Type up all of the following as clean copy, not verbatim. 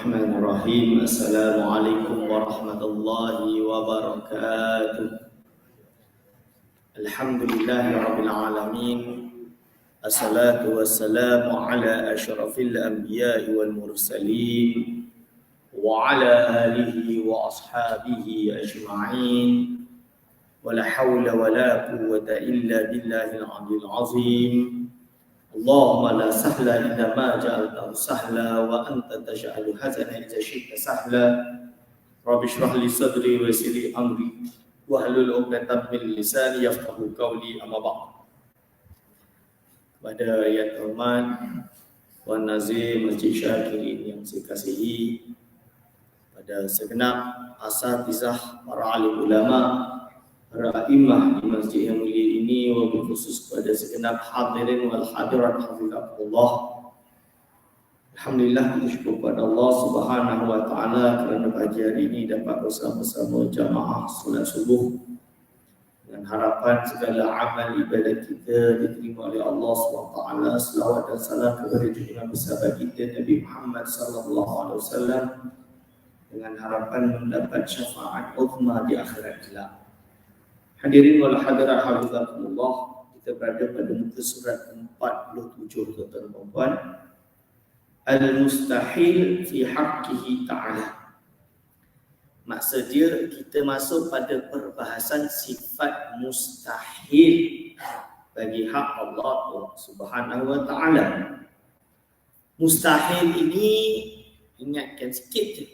Bismillahirrahmanirrahim. Assalamualaikum warahmatullahi wabarakatuh. Alhamdulillahirabbil alamin. Assalatu wassalamu ala asyrafil anbiya'i wal mursalin wa ala alihi wa ashabihi ajma'in. Wala hawla wala quwwata illa billahil aliyyil azim. Allahumma la sahla illa ma ja'altahu sahla wa anta taj'alul hazana idza syi'ta sahla. Rabbi shrah li sadri wa yassir li amri wahlul 'uqdatam min lisani yafqahu qawli, amma ba'd. Kepada yang terhormat Tuan Nazir Masjid Syakirin yang saya kasihi, pada segenap asatizah, para alim ulama, para imam di masjid yang mulia ini, wabil khusus kepada segenap hadirin wal hadirat hafizahullah. Alhamdulillah, kita syukur kepada Allah Subhanahu wa taala kerana pagi hari ini dapat bersama-sama jamaah solat subuh, dengan harapan segala amal ibadat kita diterima oleh Allah SWT. Selawat dan salam kepada junjungan besar kita Nabi Muhammad SAW, dengan harapan mendapat syafaat uzma di akhirat kelak. Hadirin wal hadirat hafizakumullah, kita berada pada muka surat 47, tuan-tuan dan puan. Al-mustahil fi haqqihi ta'ala. Maksud dia, kita masuk pada perbahasan sifat mustahil bagi hak Allah Subhanahu wa ta'ala. Mustahil ini, ingatkan sikit je.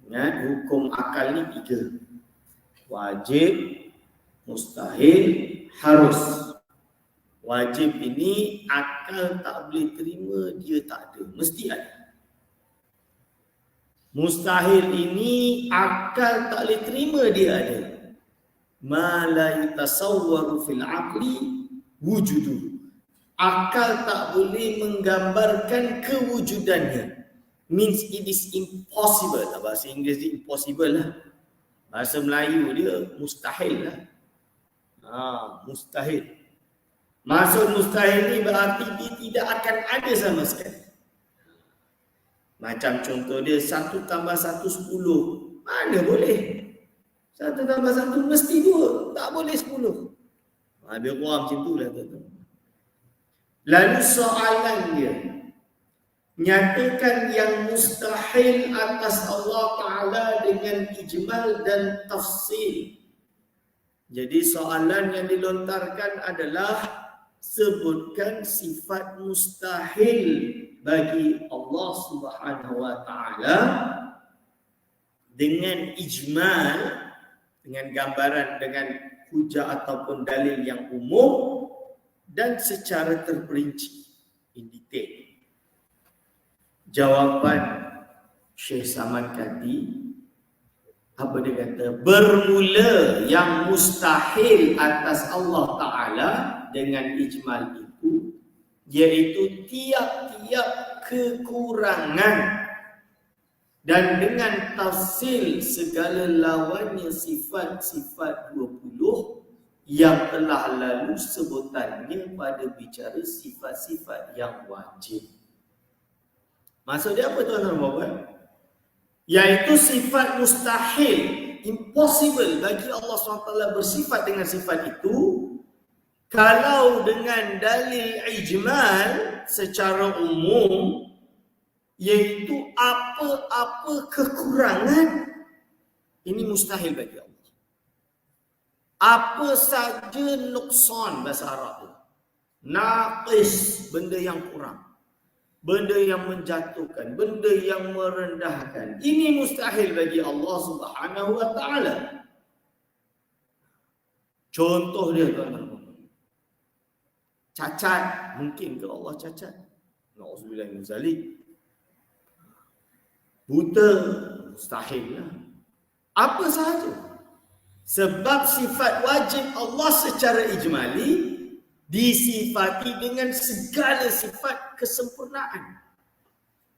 Ingat, hukum akal ni 3. Wajib, mustahil, harus. Wajib ini akal tak boleh terima, dia tak ada, mesti ada. Mustahil ini akal tak boleh terima, dia ada. Ma la yatasawwaru fil aqli wujudu. Akal tak boleh menggambarkan kewujudannya. Means it is impossible. Bahasa Inggeris dia impossible lah. Bahasa Melayu dia mustahil lah. Mustahil. Maksud mustahil ni berarti dia tidak akan ada sama sekali. Macam contoh dia 1 tambah 1 10. Mana boleh? 1 tambah 1 mesti 2. Tak boleh 10. Lebih kurang macam tu lah tuan-tuan. Lalu soalan dia, nyatakan yang mustahil atas Allah Ta'ala dengan ijmal dan tafsil. Jadi soalan yang dilontarkan adalah, sebutkan sifat mustahil bagi Allah Subhanahu wa ta'ala dengan ijmal, dengan gambaran, dengan hujah ataupun dalil yang umum, dan secara terperinci, in detail. Jawapan Syekh Saman Kati, apa dia kata? Bermula yang mustahil atas Allah Ta'ala dengan ijmal itu, iaitu tiap-tiap kekurangan dan dengan tafsil segala lawannya sifat-sifat 20 yang telah lalu sebutannya pada bicara sifat-sifat yang wajib. Maksud dia apa tuan-tuan dan puan? Iaitu sifat mustahil, impossible bagi Allah SWT bersifat dengan sifat itu, kalau dengan dalil ijmal secara umum, iaitu apa-apa kekurangan, ini mustahil bagi Allah. Apa saja nuksan, bahasa Arab tu, naqis, benda yang kurang, benda yang menjatuhkan, benda yang merendahkan, ini mustahil bagi Allah Subhanahu wa ta'ala. Contoh dia tuan-tuan, cacat, mungkin ke Allah cacat? Na'udzubillah min zalik. Buta, mustahil lah. Apa sahaja. Sebab sifat wajib Allah secara ijmali disifati dengan segala sifat kesempurnaan.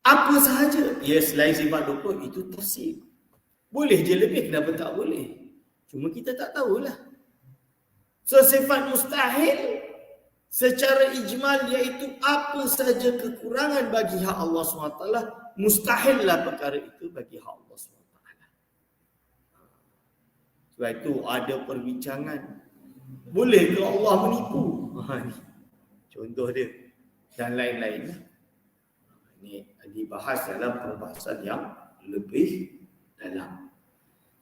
Apa sahaja. Ya, selain sifat 20, itu tafsir. Boleh je lebih, kenapa tak boleh? Cuma kita tak tahulah. So sifat mustahil Secara ijmal iaitu apa saja kekurangan bagi hak Allah SWT, mustahillah perkara itu bagi hak Allah SWT. Sebab itu ada perbincangan, boleh ke Allah menipu? Contoh dia dan lain-lain. Ini dibahas dalam perbahasan yang lebih dalam.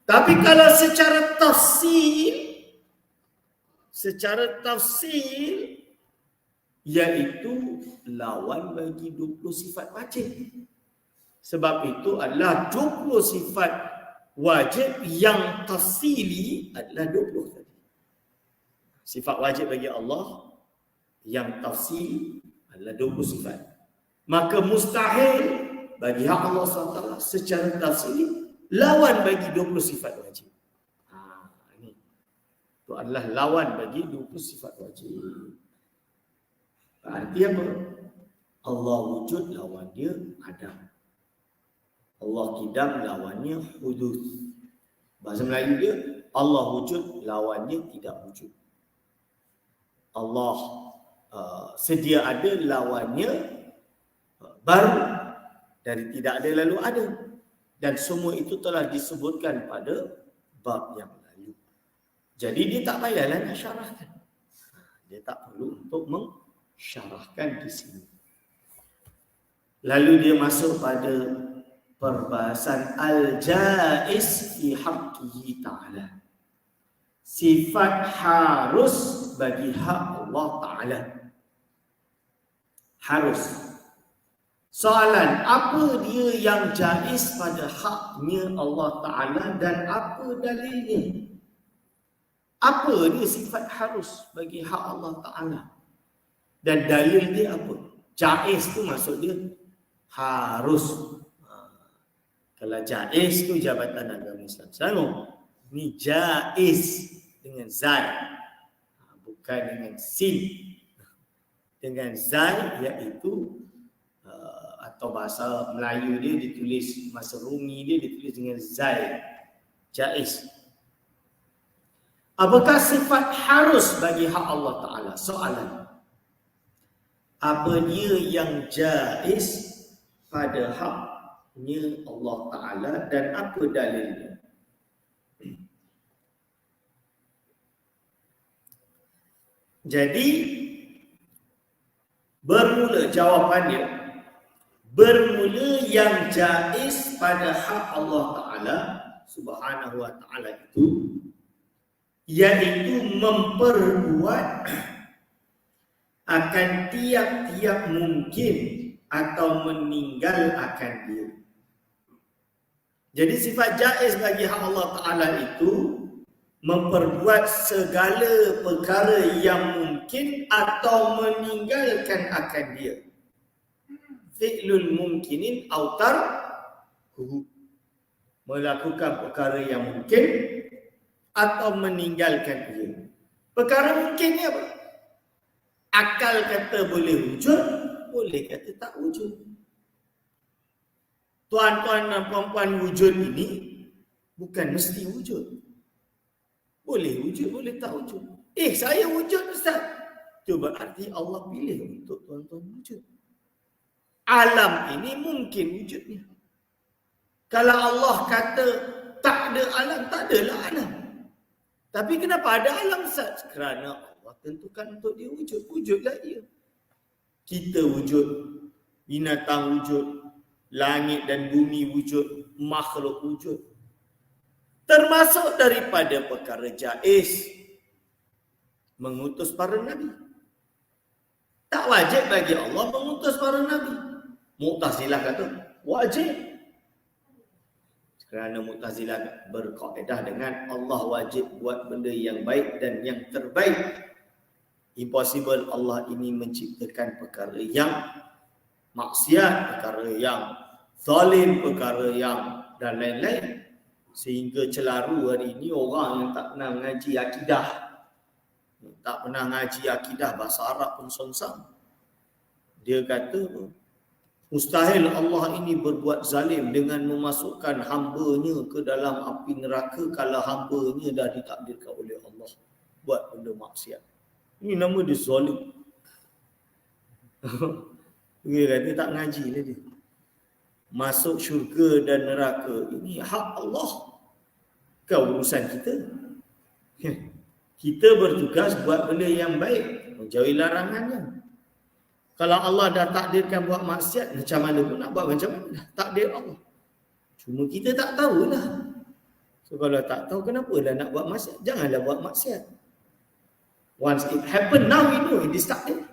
Tapi kalau secara tafsir iaitu lawan bagi 20 sifat wajib. Sebab itu adalah 20 sifat wajib yang tafsili adalah 20 tadi. Sifat wajib bagi Allah yang tafsili adalah 20 sifat. Maka mustahil bagi hak Allah SWT secara tafsili lawan bagi 20 sifat wajib. Ini itu adalah lawan bagi 20 sifat wajib. Arti apa? Allah wujud lawan dia adam. Allah kidam lawannya hudud. Bahasa Melayu dia, Allah wujud lawannya tidak wujud. Allah sedia ada lawannya baru. Dari tidak ada lalu ada. Dan semua itu telah disebutkan pada bab yang lalu. Jadi dia tak payahlah nak syarahkan. Dia tak perlu untuk syarahkan di sini. Lalu dia masuk pada perbahasan al-jaiz fi haqqihi ta'ala. Sifat harus bagi hak Allah Ta'ala. Harus. Soalan, apa dia yang jaiz pada haknya Allah Ta'ala dan apa dalilnya? Apa dia sifat harus bagi hak Allah Ta'ala? Dan dalil dia apa? Jaiz tu maksud dia harus. Kalau jaiz tu Jabatan Agama Islam Selangor. Ni jaiz dengan zai. Bukan dengan sin. Dengan zai iaitu atau bahasa Melayu dia ditulis, bahasa Rumi dia ditulis dengan zai. Jaiz. Apakah sifat harus bagi hak Allah Ta'ala? Soalan. Apa dia yang jaiz pada haknya Allah Ta'ala dan apa dalilnya? Jadi bermula jawapannya, bermula yang jaiz pada hak Allah Ta'ala Subhanahu wa Ta'ala itu iaitu memperbuat akan tiap-tiap mungkin atau meninggal akan dia. Jadi sifat jaiz bagi hak Allah Ta'ala itu memperbuat segala perkara yang mungkin atau meninggalkan akan dia. Fi'lul mumkinin autar melakukan perkara yang mungkin atau meninggalkan dia. Perkara mungkin ni apa? Akal kata boleh wujud, boleh kata tak wujud. Tuan-tuan dan puan-puan wujud ini bukan mesti wujud. Boleh wujud, boleh tak wujud. Saya wujud Ustaz. Itu berarti Allah pilih untuk tuan-tuan wujud. Alam ini mungkin wujudnya. Kalau Allah kata tak ada alam, tak adalah alam. Tapi kenapa ada alam Ustaz? Kerana Allah tentukan untuk dia wujud. Wujudlah dia. Kita wujud, binatang wujud, langit dan bumi wujud, makhluk wujud. Termasuk daripada perkara jaiz mengutus para nabi. Tak wajib bagi Allah mengutus para nabi. Mu'tazilah kata wajib. Kerana Mu'tazilah berkaedah dengan Allah wajib buat benda yang baik dan yang terbaik. Impossible Allah ini menciptakan perkara yang maksiat, perkara yang zalim, perkara yang dan lain-lain. Sehingga celaru hari ini orang yang tak pernah mengaji akidah, tak pernah mengaji akidah bahasa Arab pun songsang. Dia kata mustahil Allah ini berbuat zalim dengan memasukkan hamba-Nya ke dalam api neraka kalau hamba-Nya dah ditakdirkan oleh Allah buat benda maksiat. Ini nama dia zalim. Dia kata tak ngaji lah dia. Masuk syurga dan neraka ini hak Allah. Kau urusan kita. Kita bertugas buat benda yang baik, menjauhi larangannya. Kalau Allah dah takdirkan buat maksiat, macam mana pun nak buat macam mana? Takdir Allah. Cuma kita tak tahulah. So kalau tak tahu, kenapa dah nak buat maksiat? Janganlah buat maksiat. Once it happen, now we know it is takdir.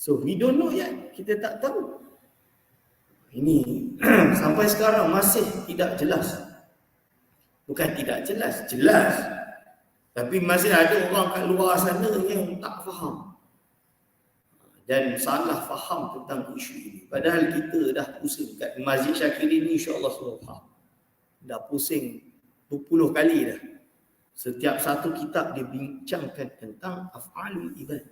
So we don't know yet. Kita tak tahu. Ini sampai sekarang masih tidak jelas. Bukan tidak jelas, jelas. Tapi masih ada orang kat luar sana yang tak faham. Dan salah faham tentang isu ini. Padahal kita dah pusing kat Masjid Syakir ini, insyaAllah sudah faham. Dah pusing berpuluh kali dah. Setiap satu kitab dia bincangkan tentang af'alul ibad.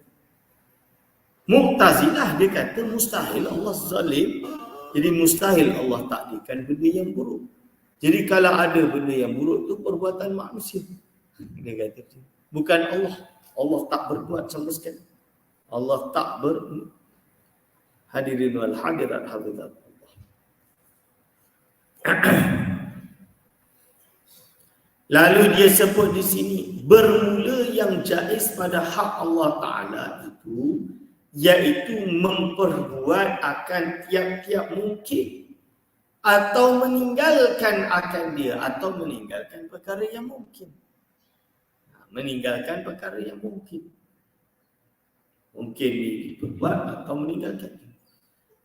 Mu'tazilah dia kata mustahil Allah zalim. Jadi mustahil Allah takdirkan benda yang buruk. Jadi kalau ada benda yang buruk tu perbuatan manusia. Dia kata bukan Allah. Allah tak berbuat sama sekali. Allah tak hadirin wal hadirat hadirat Allah. Lalu dia sebut di sini bermula yang jaiz pada hak Allah Ta'ala itu iaitu memperbuat akan tiap-tiap mungkin atau meninggalkan akan dia atau meninggalkan perkara yang mungkin. Meninggalkan perkara yang mungkin. Mungkin diperbuat atau meninggalkan.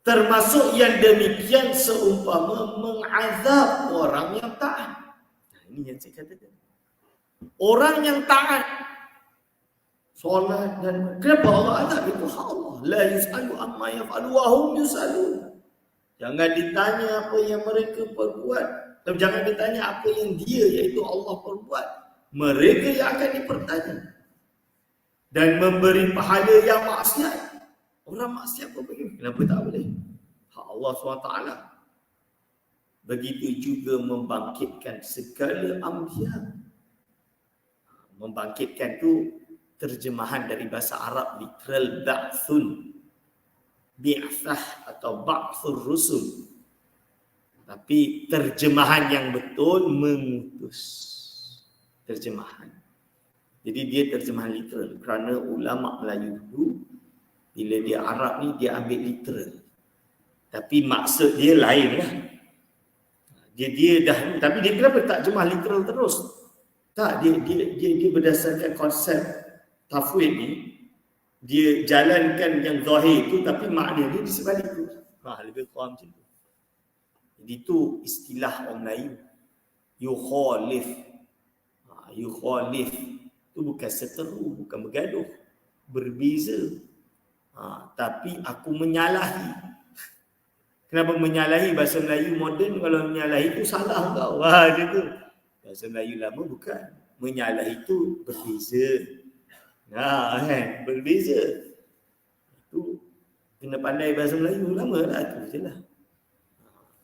Termasuk yang demikian seumpama mengazab orang yang taat. Ini yang saya katakan. Orang yang taat solat dan kenapa Allah azab itu hak Allah. La yus'alu amma yaf'alu wa hum yus'alun. Jangan ditanya apa yang mereka perbuat. Dan jangan ditanya apa yang dia iaitu Allah perbuat. Mereka yang akan dipertanya. Dan memberi pahala yang maksiat. Orang maksiat pun begitu. Kenapa tak boleh? Hak Allah SWT. Begitu juga membangkitkan segala anbiya. Membangkitkan tu terjemahan dari bahasa Arab literal ba'thun. Bi'athah atau ba'thur rusul. Tapi terjemahan yang betul mengutus. Terjemahan. Jadi dia terjemahan literal. Kerana ulama Melayu dulu, bila dia Arab ni dia ambil literal. Tapi maksud dia lain lah. Dia dah, tapi dia kenapa tak terjemah literal terus? Tak, dia berdasarkan konsep tafwid ni, dia jalankan yang zahir tu tapi makna dia di sebalik tu. Lebih kurang macam tu. Jadi tu istilah orang Melayu. Yukhalif. Yukhalif tu bukan seteru, bukan bergaduh. Berbeza. Tapi aku menyalahi. Kenapa menyalahi? Bahasa Melayu moden kalau menyalahi itu salah kau. Macam tu. Bahasa Melayu lama bukan. Menyalahi itu berbeza. Berbeza. Itu kena pandai bahasa Melayu lama lah tu je lah.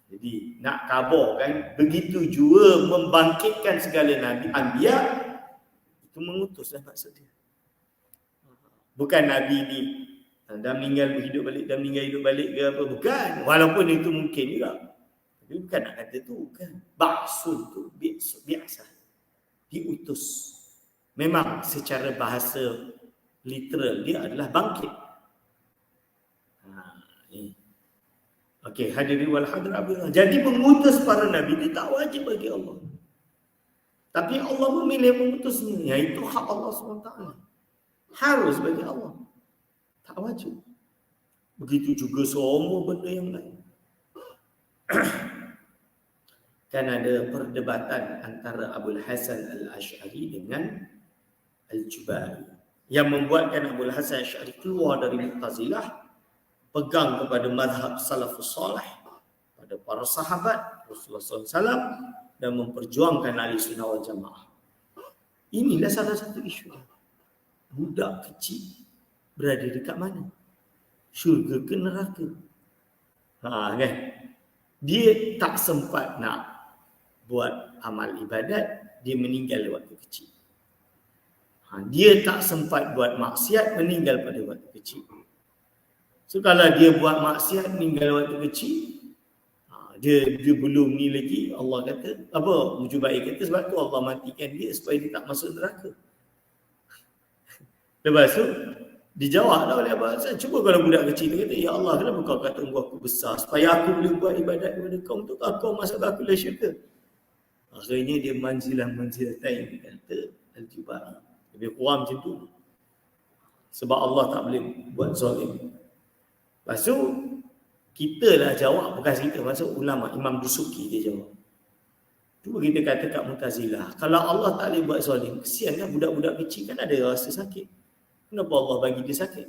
Jadi nak kabarkan begitu juga membangkitkan segala nabi anbiya itu mengutuslah maksud dia. Bukan nabi ni dah meninggal hidup balik, dah meninggal hidup balik ke apa, bukan. Walaupun itu mungkin juga. Tapi bukan nak kata tu, bukan. Ba'sun tu biasa. Diutus. Memang secara bahasa literal dia adalah bangkit. Okey, hadirin wal hadirat. Jadi mengutus para nabi dia tak wajib bagi Allah. Tapi Allah memilih mengutusnya, iaitu hak Allah SWT. Harus bagi Allah. Tak wajib. Begitu juga semua benda yang lain. Kan ada perdebatan antara Abul Hasan Al-Asy'ari dengan Al-Jubari. Yang membuatkan Abul Hasan Al-Asy'ari keluar dari Mu'tazilah, pegang kepada mazhab salafus salih, pada para sahabat Rasulullah SAW dan memperjuangkan ahli sunnah wal jamaah. Inilah salah satu isu. Budak kecil berada dekat mana? Syurga ke neraka? Kan? Dia tak sempat nak buat amal ibadat, dia meninggal waktu kecil. Dia tak sempat buat maksiat, meninggal pada waktu kecil. So kalau dia buat maksiat meninggal waktu kecil, dia belum ni lagi, Allah kata apa, Mujubai kata sebab tu Allah matikan dia supaya dia tak masuk neraka. Lepas tu dijawab dah oleh Abah Hasan, cuba kalau budak kecil tu kata, ya Allah kenapa kau kata aku besar supaya aku boleh buat ibadat kepada kau, untuk kau masuk aku dalam syurga. Akhirnya dia manzilah-manzilah yang kata Al-Jubai. Lebih kurang macam tu. Sebab Allah tak boleh buat zalim. Lepas tu kita lah jawab, bukan kita, maksud ulama Imam Dusuki dia jawab. Cuba kita kata kat Mu'tazilah, kalau Allah tak boleh buat zalim, kesian kan budak-budak kecil kan ada rasa sakit. Kenapa Allah bagi dia sakit?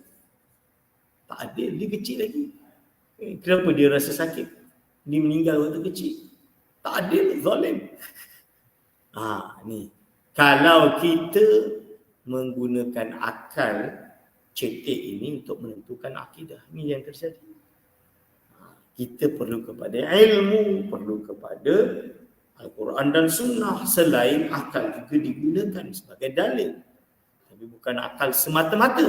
Tak adil, dia kecil lagi. Kenapa dia rasa sakit? Dia meninggal waktu kecil. Tak adil, zalim. Ni. Kalau kita menggunakan akal cetek ini untuk menentukan akidah, ini yang terjadi. Kita perlu kepada ilmu, perlu kepada Al-Quran dan Sunnah. Selain akal juga digunakan sebagai dalil, tapi bukan akal semata-mata.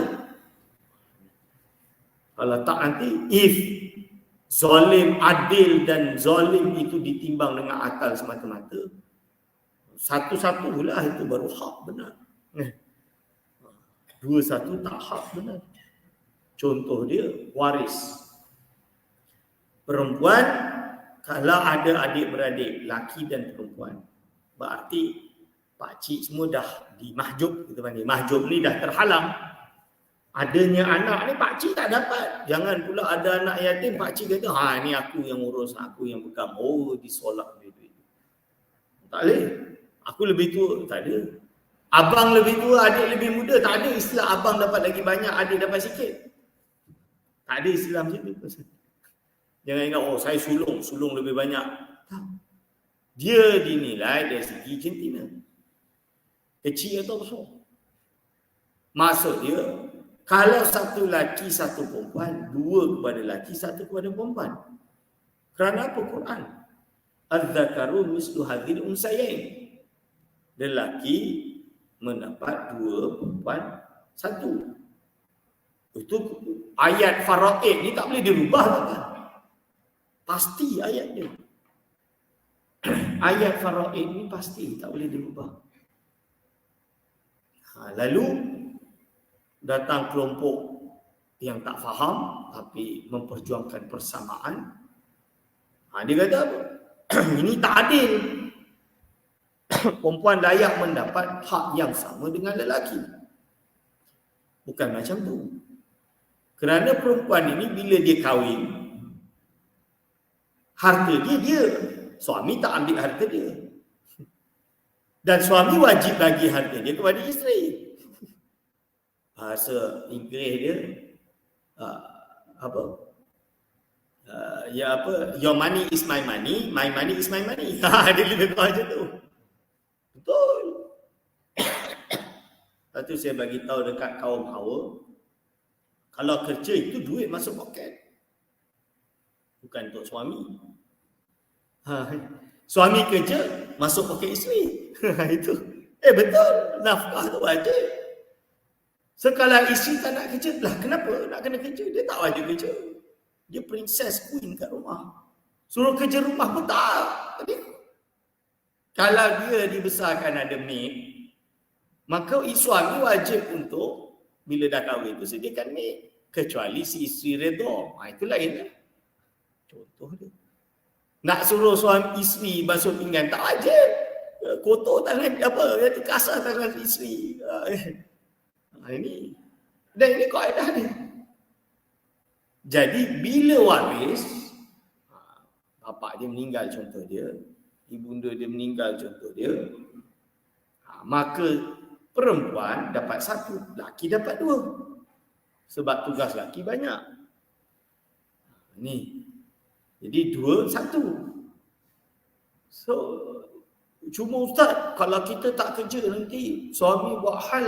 Kalau tak nanti, if zalim, adil dan zalim itu ditimbang dengan akal semata-mata, satu-satulah itu baru hak benar. Dua-satu tak hak benar. Contoh dia, waris. Perempuan, kalau ada adik-beradik, laki dan perempuan, berarti pakcik semua dah dimahjub, kita panggil. Mahjub ni dah terhalang. Adanya anak ni pakcik tak dapat. Jangan pula ada anak yatim, pakcik kata, ni aku yang urus, aku yang pegang. Oh, disolak duit-duit. Tak boleh. Aku lebih tua, tak ada. Abang lebih tua, adik lebih muda, tak ada istilah abang dapat lagi banyak, adik dapat sikit. Tak ada istilah macam tu. Jangan ingat, saya sulung lebih banyak. Tak. Dia dinilai dari segi jantina. Kecil atau besar. Maksud dia, kalau satu laki, satu perempuan, dua kepada laki, satu kepada perempuan. Kerana apa Quran? Az-zakaru mislu hadzil unsayain. Lelaki mendapat dua, perempuan satu. Itu ayat faraid ni tak boleh dirubah kan? Pasti ayat dia. Ayat faraid ni pasti tak boleh dirubah. Lalu datang kelompok yang tak faham tapi memperjuangkan persamaan. Dia kata apa? Ini tak adil. Perempuan layak mendapat hak yang sama dengan lelaki. Bukan macam tu. Kerana perempuan ini bila dia kahwin, harta dia. Suami tak ambil harta dia. Dan suami wajib bagi harta dia kepada isteri. Bahasa Inggeris dia your money is my money is my money. Dia lebih kurang macam tu. Betul. Lepas tu saya bagi tahu dekat kaum hawa, kalau kerja itu duit masuk poket. Bukan untuk suami. Suami kerja masuk poket isteri. Itu. Betul. Nafkah tu wajib. Sekala isteri tak nak kerja, lah kenapa nak kena kerja? Dia tak wajib kerja. Dia princess queen kat rumah. Suruh kerja rumah pun tak. Tapi kalau dia dibesarkan ada maid, maka suami wajib untuk bila dah kahwin tu sediakan maid. Kecuali si isteri redha. Itu lain. Contoh dia. Nak suruh suami isteri basuh pinggan tak wajib. Kotor tangan dia kasar tangan isteri. Ini. Dan ini kaedah ni. Jadi bila waris, bapak dia meninggal contoh dia, ibunda dia meninggal contoh dia, maka perempuan dapat satu, laki dapat dua. Sebab tugas laki banyak. Ni. Jadi dua, satu. So, cuma ustaz, kalau kita tak kerja nanti, suami buat hal,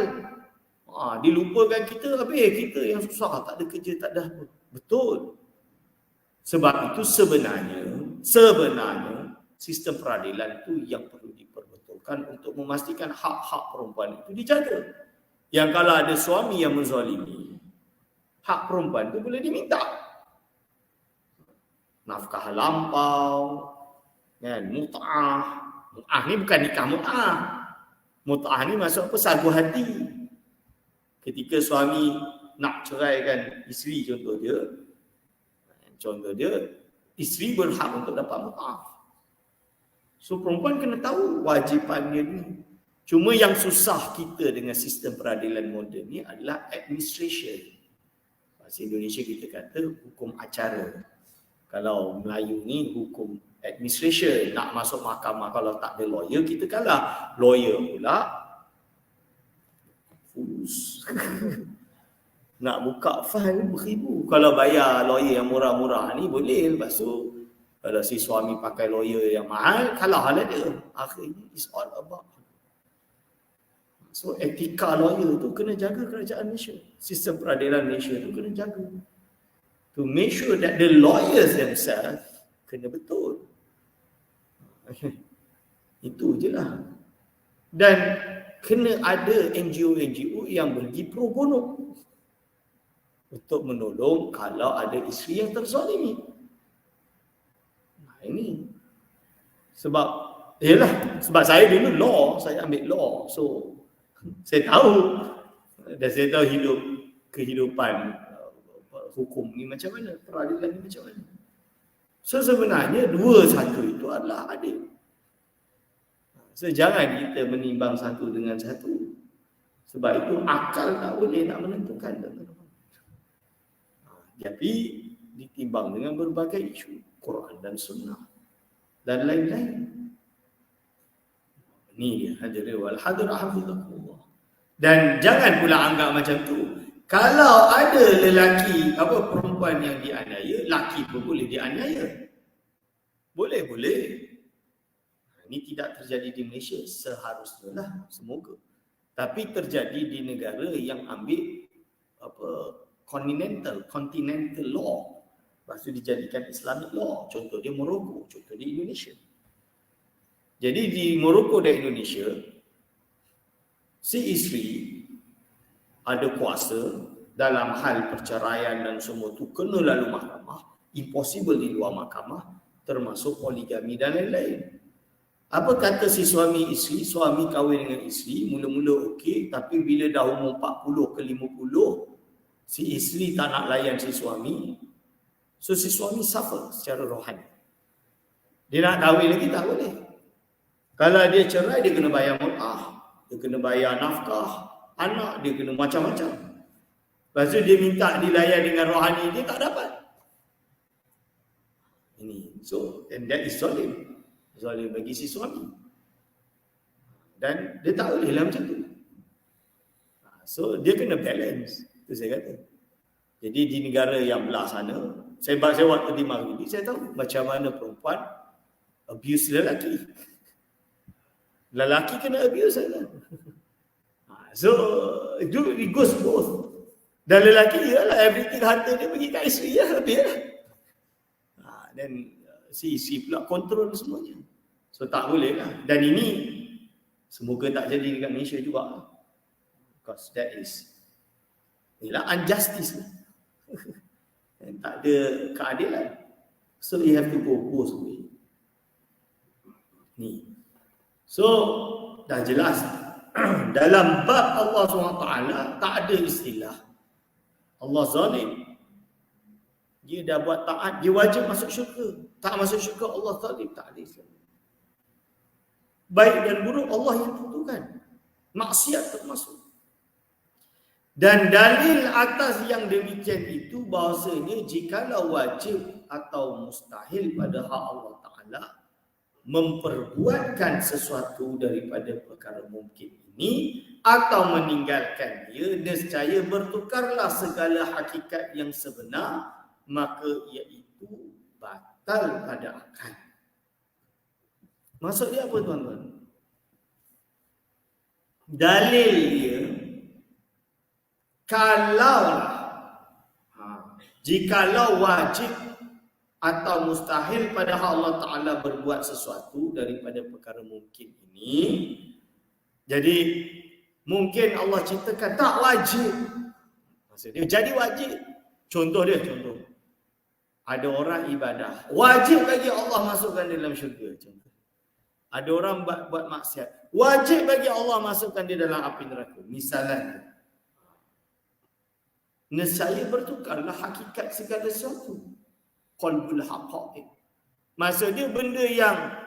dilupakan kita, habis kita yang susah, tak ada kerja, tak ada apa. Betul. Sebab itu sebenarnya sistem peradilan itu yang perlu diperbetulkan untuk memastikan hak-hak perempuan itu dijaga. Yang kalau ada suami yang menzalimi, hak perempuan itu boleh diminta. nafkah lampau, kan, mut'ah. Mut'ah ni bukan nikah mut'ah. Mut'ah ni maksud apa? Sagu hati. Ketika suami nak ceraikan isteri contoh dia, isteri berhak untuk dapat mut'ah. So perempuan kena tahu wajipan dia ni. Cuma yang susah kita dengan sistem peradilan moden ni adalah administration. Bahasa Indonesia kita kata hukum acara. Kalau Melayu ni hukum administration. Nak masuk mahkamah kalau tak ada lawyer, kita kalah. Lawyer pula fulus. Nak buka file beribu. Kalau bayar lawyer yang murah-murah ni boleh. Lepas tu kalau si suami pakai lawyer yang mahal, kalah lah dia. Akhirnya it's all about. So etika lawyer tu kena jaga kerajaan Malaysia. Sistem peradilan Malaysia tu kena jaga. To make sure that the lawyers themselves kena betul. Itu je lah. Dan kena ada NGO yang pergi pro bono untuk menolong kalau ada isteri yang terzalimi. Nah ini sebab saya dulu law, saya ambil law. So saya tahu dan saya tahu kehidupan hukum ni macam mana, peradilan ni macam mana. So sebenarnya dua satu itu adalah adil. So jangan kita menimbang satu dengan satu. Sebab itu akal tak boleh nak menentukan. Tapi ditimbang dengan berbagai isu, Quran dan Sunnah dan lain-lain. Ini dia hadirin wal hadirat hafizahullah. Dan jangan pula anggap macam tu. Kalau ada lelaki perempuan yang dianiaya, laki pun boleh dianiaya. Boleh. Ini tidak terjadi di Malaysia seharusnya lah, semoga. Tapi terjadi di negara yang ambil continental law. Lepas tu dijadikan Islamic law. Contoh dia Morocco, contoh dia Indonesia. Jadi di Morocco dan Indonesia, si isteri ada kuasa dalam hal perceraian dan semua tu kena lalu mahkamah. Impossible di luar mahkamah, termasuk poligami dan lain-lain. Apa kata si suami isteri, suami kahwin dengan isteri, mula-mula okey, tapi bila dah umur 40 ke 50, si isteri tak nak layan si suami, so si suami suffer secara rohani. Dia nak kahwin lagi tak boleh. Kalau dia cerai, dia kena bayar mut'ah, dia kena bayar nafkah anak, dia kena macam-macam. Lepas tu dia minta dilayan dengan rohani, dia tak dapat. Ini, so, and that is zalim. Zalim bagi si suami. Dan dia tak boleh lah macam tu. So, dia kena balance. Itu saya kata. Jadi di negara yang belah sana, saya waktu di Maghribi, saya tahu macam mana perempuan abuse lelaki. Lelaki kena abuse lah. So, it goes both. Dan lelaki ialah everything harta dia bagi kat isteri lah. Dan si isteri pula kontrol semuanya. So tak boleh lah. Dan ini semoga tak jadi dekat Malaysia juga. Because that is injustice lah. Dan tak ada keadilan. So you have to go both way. Ni. So dah jelas. Dalam bab Allah SWT tak ada istilah Allah zalim. Dia dah buat taat, dia wajib masuk syurga. Tak masuk syurga, Allah zalim. Tak ada istilah. Baik dan buruk Allah yang tentukan. Maksiat termasuk. Dan dalil atas yang demikian itu bahawasanya jikalau wajib atau mustahil pada hak Allah Ta'ala memperbuatkan sesuatu daripada perkara mungkin ini atau meninggalkan dia, nescaya bertukarlah segala hakikat yang sebenar, maka iaitu batal pada akal. Maksud dia apa tuan-tuan? Dalil dia, jikalau wajib atau mustahil pada Allah Ta'ala berbuat sesuatu daripada perkara mungkin ini, jadi mungkin Allah ciptakan tak wajib, maksudnya jadi wajib. Contoh. Ada orang ibadah, wajib bagi Allah masukkan dalam syurga. Ada orang buat maksiat, wajib bagi Allah masukkan dia dalam api neraka. Misalnya, nescaya bertukarlah hakikat segala sesuatu. Qalbul haqa'iq. Maksud dia benda yang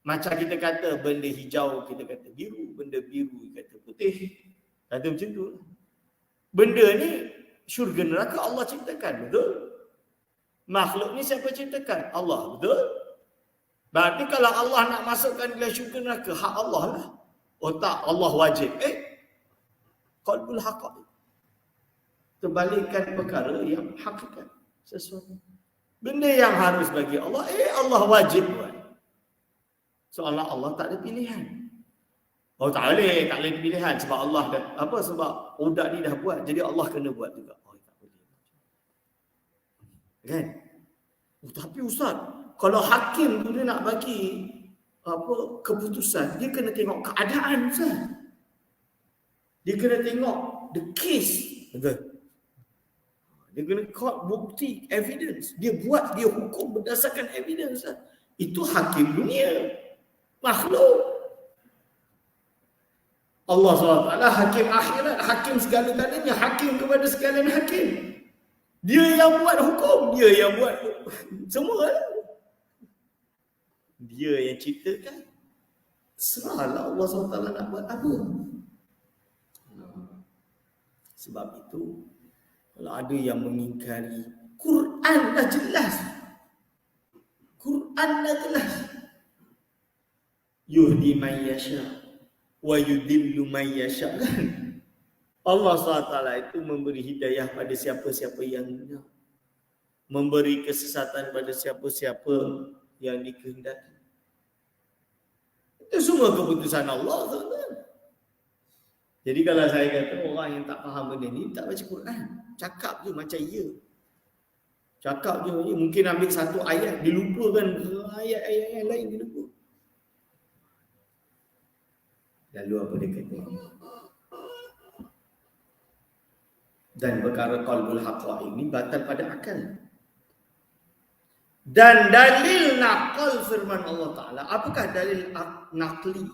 macam kita kata benda hijau kita kata biru, benda biru kata putih. Kata macam tu. Benda ni syurga neraka Allah ciptakan, betul? Makhluk ni siapa ciptakan? Allah, betul? Berarti kalau Allah nak masukkan dalam syurga neraka, hak Allah lah. Oh tak, Allah wajib. Qalbul haqa'iq. Terbalikkan perkara yang hakikat sesuatu. Benda yang harus bagi Allah, Allah wajib buat. Soalnya Allah tak ada pilihan. Oh tak boleh pilihan sebab Allah dah sebab budak ni dah buat, jadi Allah kena buat juga. Oh tak boleh. Kan? Tapi ustaz, kalau hakim tu dia nak bagi keputusan, dia kena tengok keadaan ustaz. Dia kena tengok the case. Betul. Dia kena court bukti, evidence. Dia buat, dia hukum berdasarkan evidence. Itu hakim dunia. Makhluk. Allah SWT hakim akhirat, hakim segala-galanya, hakim kepada sekalian hakim. Dia yang buat hukum, dia yang buat semua. Dia yang ciptakan. Serahlah Allah SWT nak buat apa. Sebab itu, kalau ada yang mengingkari, Quran dah jelas. Quran dah jelas. Yuhdi man yasha wa yudillu man yasha, kan? Allah SWT itu memberi hidayah pada siapa-siapa yang nak, memberi kesesatan pada siapa-siapa yang dikehendaki. Itu semua keputusan Allah, tuan-tuan. Jadi kalau saya kata orang yang tak faham benda ni tak baca Quran, cakap je macam ya. Cakap je, mungkin ambil satu ayat dilupakan, ayat-ayat yang lain dilupa. Lalu apa dia kata? Dan perkara qalbul haqa'iq ini batal pada akal. Dan dalil naqal firman Allah Ta'ala. Apakah dalil naqli?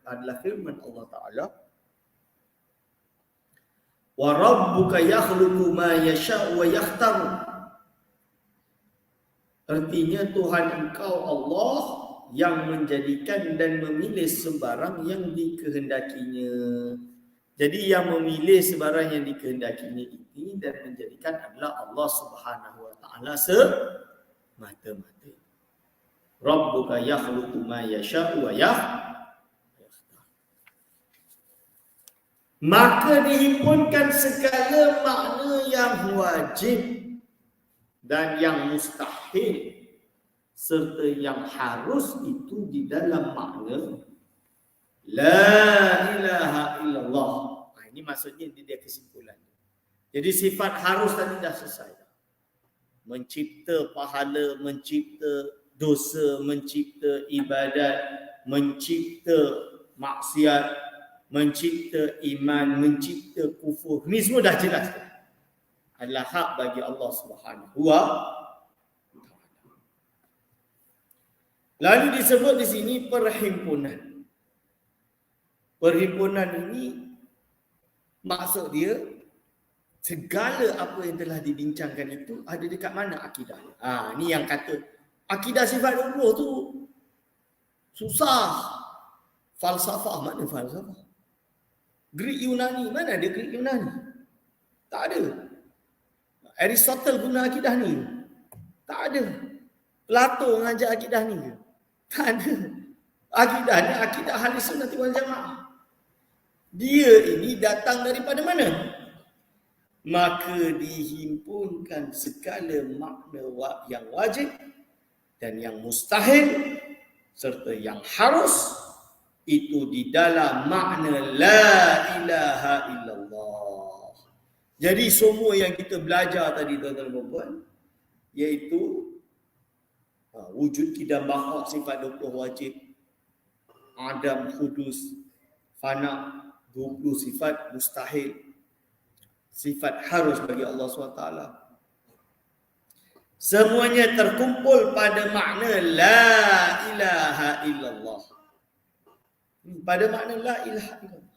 Adalah firman Allah Ta'ala. Wa rabbuka yakhluqu ma yasha'u wa yakhtar. Artinya Tuhan engkau Allah yang menjadikan dan memilih sebarang yang dikehendakinya. Jadi yang memilih sebarang yang dikehendakinya ini dan menjadikan adalah Allah Subhanahu wa Ta'ala semata-mata. Rabbuka yakhluqu ma yasha'u wa yakhtar. Maka dihimpunkan segala makna yang wajib dan yang mustahil serta yang harus itu di dalam makna la ilaha illallah. Ini maksudnya dia kesimpulan. Jadi sifat harus tadi dah selesai. Mencipta pahala, mencipta dosa, mencipta ibadat, mencipta maksiat, mencipta iman, mencipta kufur. Ini semua dah jelas. Adalah hak bagi Allah Subhanahu wa Ta'ala. Lalu disebut di sini perhimpunan. Perhimpunan ini maksud dia segala apa yang telah dibincangkan itu ada dekat mana akidah. Ni yang kata akidah sifat Allah tu susah. Falsafah, mana falsafah? Greek Yunani, mana ada Greek Yunani? Tak ada. Aristotle guna akidah ni? Tak ada. Plato mengajar akidah ni? Tak ada. Akidah ni akidah ahli sunnah wal jamaah. Dia ini datang daripada mana? Maka dihimpunkan segala makna yang wajib dan yang mustahil serta yang harus itu di dalam makna la ilaha illallah. Jadi semua yang kita belajar tadi tuan-tuan dan puan, iaitu wujud kidam baqa sifat 20 wajib, adam hudus, fana 20 sifat mustahil, sifat harus bagi Allah SWT. Semuanya terkumpul pada makna la ilaha illallah. Pada makna la ilaha illallah.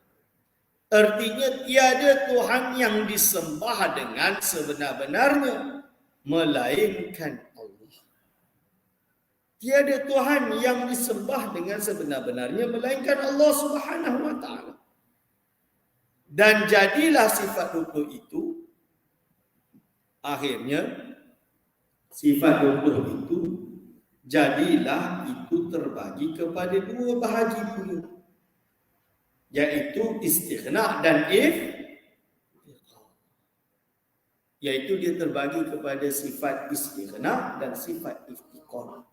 Artinya tiada Tuhan yang disembah dengan sebenar-benarnya melainkan Allah. Tiada Tuhan yang disembah dengan sebenar-benarnya melainkan Allah Subhanahu wa taala. Dan jadilah sifat 20 itu akhirnya sifat 20 itu jadilah itu terbagi kepada dua bahagi pula, yaitu istighna dan yaitu dia terbagi kepada sifat istighna dan sifat iftiqar.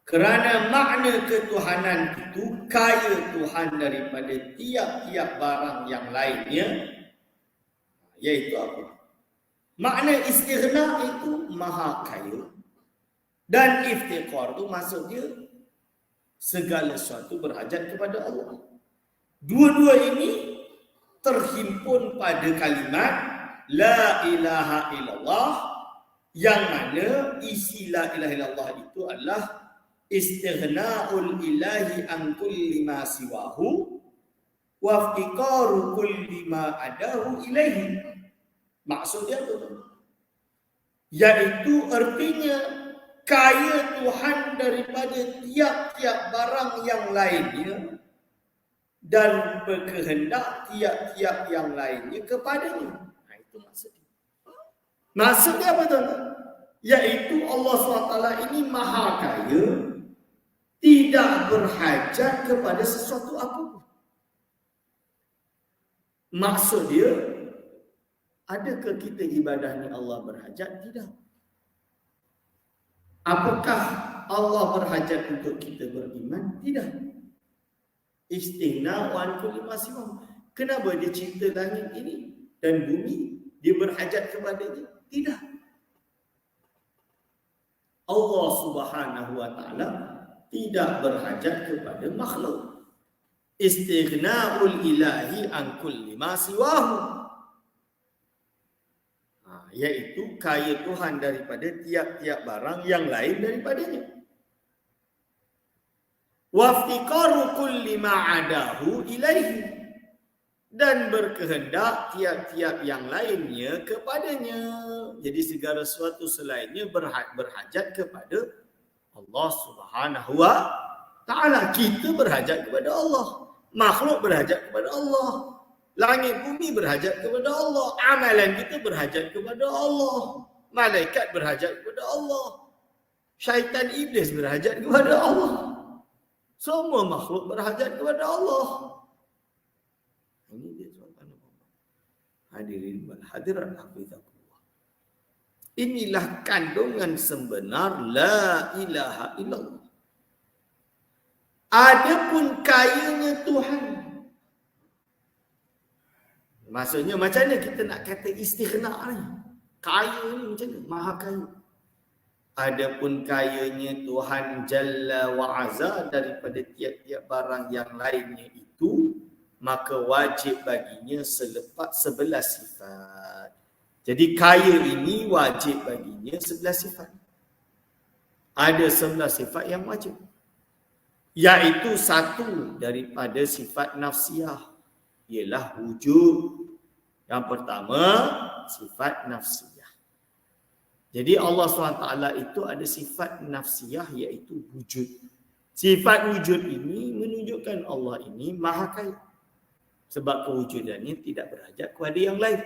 Kerana makna ketuhanan itu kaya Tuhan daripada tiap-tiap barang yang lainnya, yaitu apa? Makna istighna itu maha kaya dan iftiqar itu maksud dia segala sesuatu berhajat kepada Allah. Dua-dua ini terhimpun pada kalimat la ilaha illallah, yang mana isi la ilaha illallah itu adalah istighna'ul ilahi an kulli ma siwahu wa iftiqaru kulli ma adahu ilaihi. Maksudnya apa? Yaitu artinya kaya Tuhan daripada tiap-tiap barang yang lainnya dan berkehendak tiap-tiap yang lainnya kepadanya. Nah, itu maksudnya. Maksudnya apa tuan-tuan? Yaitu Allah SWT ini maha kaya, tidak berhajat kepada sesuatu apapun. Maksud dia, adakah kita ibadah ni Allah berhajat? Tidak. Apakah Allah berhajat untuk kita beriman? Tidak. Istighna wa an kulli ma siwa. Kenapa dia cipta langit ini dan bumi? Dia berhajat kepadanya? Tidak. Allah Subhanahu wa taala tidak berhajat kepada makhluk. Istighna'ul ilahi an kulli ma siwahu. Yaitu kaya Tuhan daripada tiap-tiap barang yang lain daripadanya. Waftiqaru kulli ma'adahu ilaihi, dan berkehendak tiap-tiap yang lainnya kepadanya. Jadi segala sesuatu selainnya berhajat kepada Allah Subhanahu wa taala. Kita berhajat kepada Allah, makhluk berhajat kepada Allah, langit bumi berhajat kepada Allah, amalan kita berhajat kepada Allah, malaikat berhajat kepada Allah, syaitan iblis berhajat kepada Allah. Semua makhluk berhajat kepada Allah. Ini dia tuan-tuan. Hadirin wal hadirat hafizakumullah. Inilah kandungan sebenar la ilaha illallah. Adapun kayanya Tuhan, maksudnya macam mana kita nak kata istighna ni? Kaya ni macam mana? Maha kaya. Adapun kayanya Tuhan Jalla wa Azza daripada tiap-tiap barang yang lainnya itu, maka wajib baginya selepas 11 sifat. Jadi kaya ini wajib baginya 11 sifat. Ada 11 sifat yang wajib, iaitu satu daripada sifat nafsiyah, ialah wujud. Yang pertama, sifat nafsiyah. Jadi Allah SWT itu ada sifat nafsiyah, iaitu wujud. Sifat wujud ini menunjukkan Allah ini maha kaya, sebab kewujudannya tidak berhajat kepada yang lain.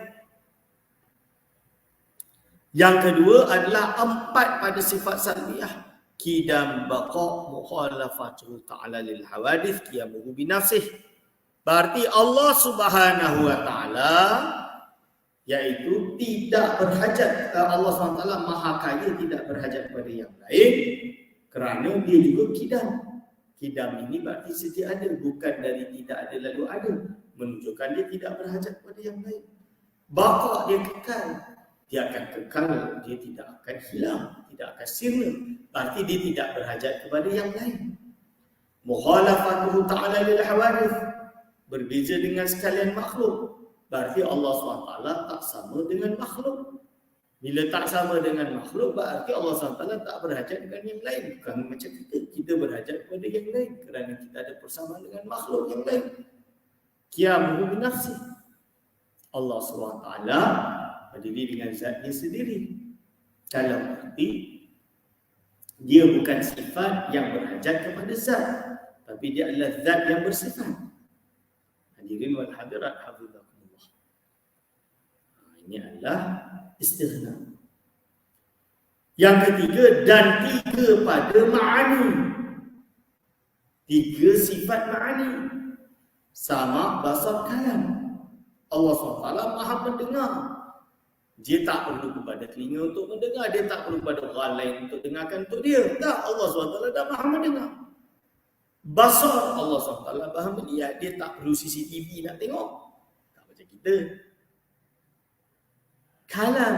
Yang kedua adalah 4 pada sifat salbiyah. Qidam baqa mukhalafatu ta'ala lil hawadith qiyamuhu bi nafsih. Berarti Allah Subhanahu wa taala iaitu tidak berhajat, Allah SWT maha kaya, tidak berhajat kepada yang lain, kerana dia juga qidam. Qidam ini berarti sedia ada, bukan dari tidak ada lalu ada, menunjukkan dia tidak berhajat kepada yang lain. Baqa, dia kekal, dia akan kekal, dia tidak akan hilang, tidak akan sirna, berarti dia tidak berhajat kepada yang lain. Mukhalafatuhu ta'ala lil hawadith, berbeza dengan sekalian makhluk, berarti Allah SWT tak sama dengan makhluk. Bila tak sama dengan makhluk, berarti Allah SWT tak berhajat dengan yang lain. Bukan macam kita berhajat kepada yang lain kerana kita ada persamaan dengan makhluk yang lain. Qiyamuhu binafsi. Allah SWT berdiri dengan zatnya sendiri. Dalam arti dia bukan sifat yang berhajat kepada zat, tapi dia adalah zat yang bersifat. Hadirin wal hadirat hafizakumullah. Ini adalah istighna. Yang ketiga, dan tiga pada ma'ani. Tiga sifat ma'ani. Sama, basar, kalam. Allah SWT maha mendengar. Dia tak perlu kepada telinga untuk mendengar. Dia tak perlu kepada orang lain untuk dengarkan untuk dia. Tak, Allah SWT dah maha mendengar. Basar, Allah SWT maha melihat. Dia tak perlu CCTV nak tengok. Tak macam kita. Kalam,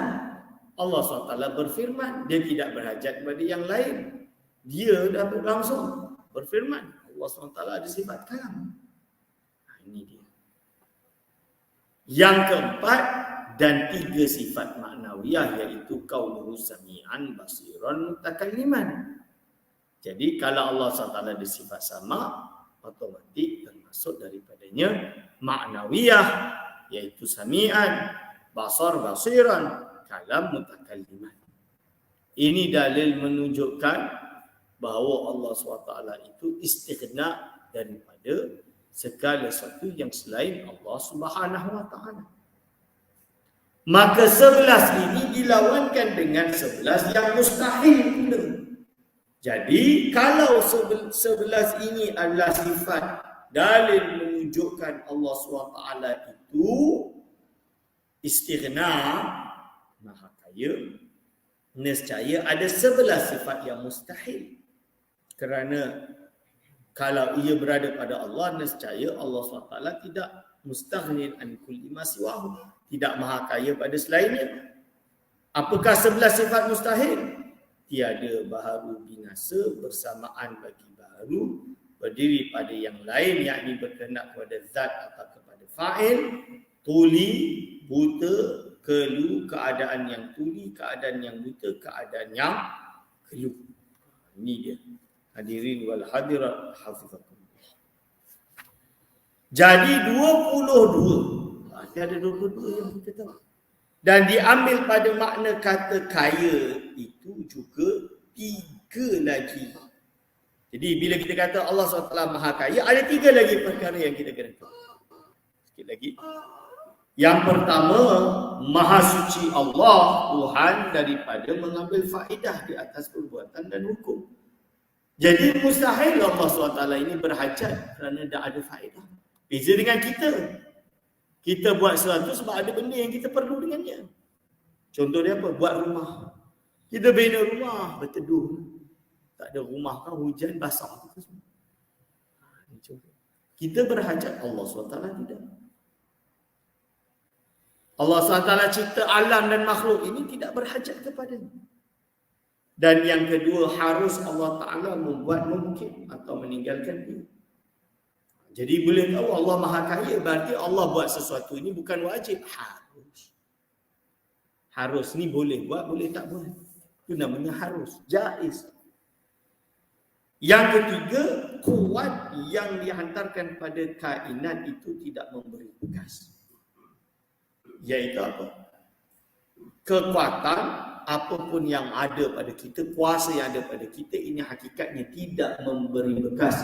Allah SWT berfirman. Dia tidak berhajat kepada yang lain. Dia dah langsung berfirman. Allah SWT ada sifat kalam. Ini dia. Yang keempat, dan tiga sifat maknawiyah, iaitu kaunuhu sami'an basiran mutakalliman. Jadi kalau Allah SWT ada sifat sama, otomatik termasuk daripadanya maknawiyah, iaitu sami'an, basar, basiran, kalam, mutakalliman. Ini dalil menunjukkan bahawa Allah SWT itu istighna daripada segala sesuatu yang selain Allah Subhanahu wa taala. Maka 11 ini dilawankan dengan 11 yang mustahil pula. Jadi kalau 11 ini adalah sifat dalil menunjukkan Allah SWT itu istighna, maha kaya, nescaya ada 11 sifat yang mustahil. Kerana kalau ia berada pada Allah, nescaya Allah SWT tidak mustaghnin an kulli ma siwahu, tidak maha kaya pada selainnya. Apakah 11 sifat mustahil? Tiada baharu binasa, bersamaan bagi baharu, berdiri pada yang lain, yakni berkehendak kepada zat atau kepada fa'il, tuli, buta, kelu, keadaan yang tuli, keadaan yang buta, keadaan yang kelu. Ini dia. Hadirin wal hadirat hafizakumullah. Jadi 22. Ada 22 yang kita tahu. Dan diambil pada makna kata kaya itu juga 3 lagi. Jadi bila kita kata Allah SWT maha kaya, ada 3 lagi perkara yang kita kena tahu. Sikit lagi. Yang pertama, maha suci Allah, Tuhan, daripada mengambil faedah di atas perbuatan dan hukum. Jadi mustahil Allah SWT ini berhajat kerana tak ada faedah. Beza dengan kita. Kita buat sesuatu sebab ada benda yang kita perlu dengannya. Contoh dia apa? Buat rumah. Kita bina rumah, berteduh. Tak ada rumah kan, hujan, basah. Kita berhajat, Allah SWT tidak. Allah SWT cipta alam dan makhluk ini tidak berhajat kepadanya. Dan yang kedua, harus Allah Ta'ala membuat mungkin atau meninggalkan dia. Jadi boleh tahu Allah maha kaya, berarti Allah buat sesuatu ini bukan wajib. Harus ni boleh buat, boleh tak buat. Itu namanya harus, jaiz. Yang ketiga, kuat yang dihantarkan pada kainat itu tidak memberi bekas. Iaitu apa? Kekuatan apapun yang ada pada kita, kuasa yang ada pada kita, ini hakikatnya tidak memberi bekas.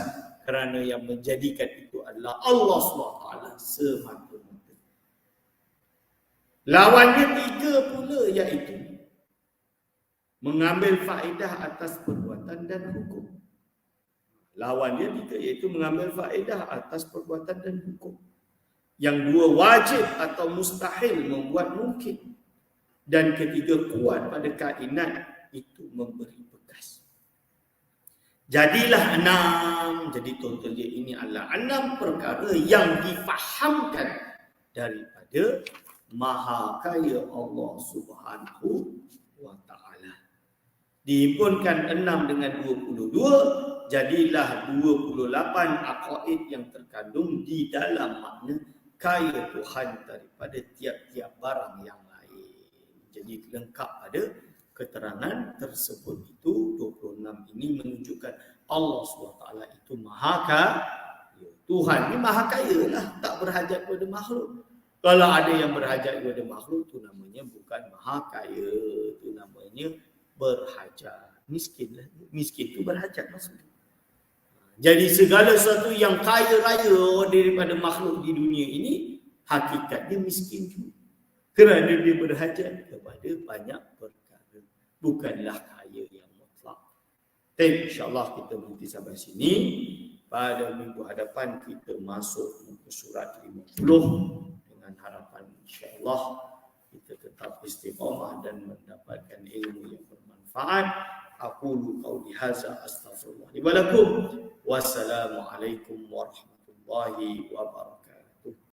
Kerana yang menjadikan itu adalah Allah SWT semata-mata. Lawannya 3 pula, iaitu mengambil faedah atas perbuatan dan hukum. Lawannya 3, iaitu mengambil faedah atas perbuatan dan hukum. Yang 2, wajib atau mustahil membuat mungkin. Dan ketiga, kuat pada kainat itu memberi bekas. Jadilah 6. Jadi totalnya ini adalah 6 perkara yang difahamkan daripada maha kaya Allah Subhanahu wa ta'ala. Dihimpunkan 6 dengan 22, jadilah 28 aqaid yang terkandung di dalam makna kaya Tuhan daripada tiap-tiap barang yang lain. Jadi lengkap pada keterangan tersebut itu 26 ini menunjukkan Allah SWT itu maha kaya. Tuhan ni maha kaya lah, tak berhajat kepada makhluk. Kalau ada yang berhajat kepada makhluk, itu namanya bukan maha kaya, itu namanya berhajat. Miskin lah. Miskin itu berhajat maksudnya. Jadi segala sesuatu yang kaya raya daripada makhluk di dunia ini, hakikatnya miskin juga. Kerana dia berhajat kepada banyak perkara. Bukanlah kaya yang mutlak. Tapi insyaAllah kita berhenti sampai sini. Pada minggu hadapan kita masuk muka surat 50. Dengan harapan insyaAllah kita tetap istiqamah dan mendapatkan ilmu yang bermanfaat. Aqulu qawli hadza astaghfirullah li wa lakum. Wassalamualaikum warahmatullahi wabarakatuh.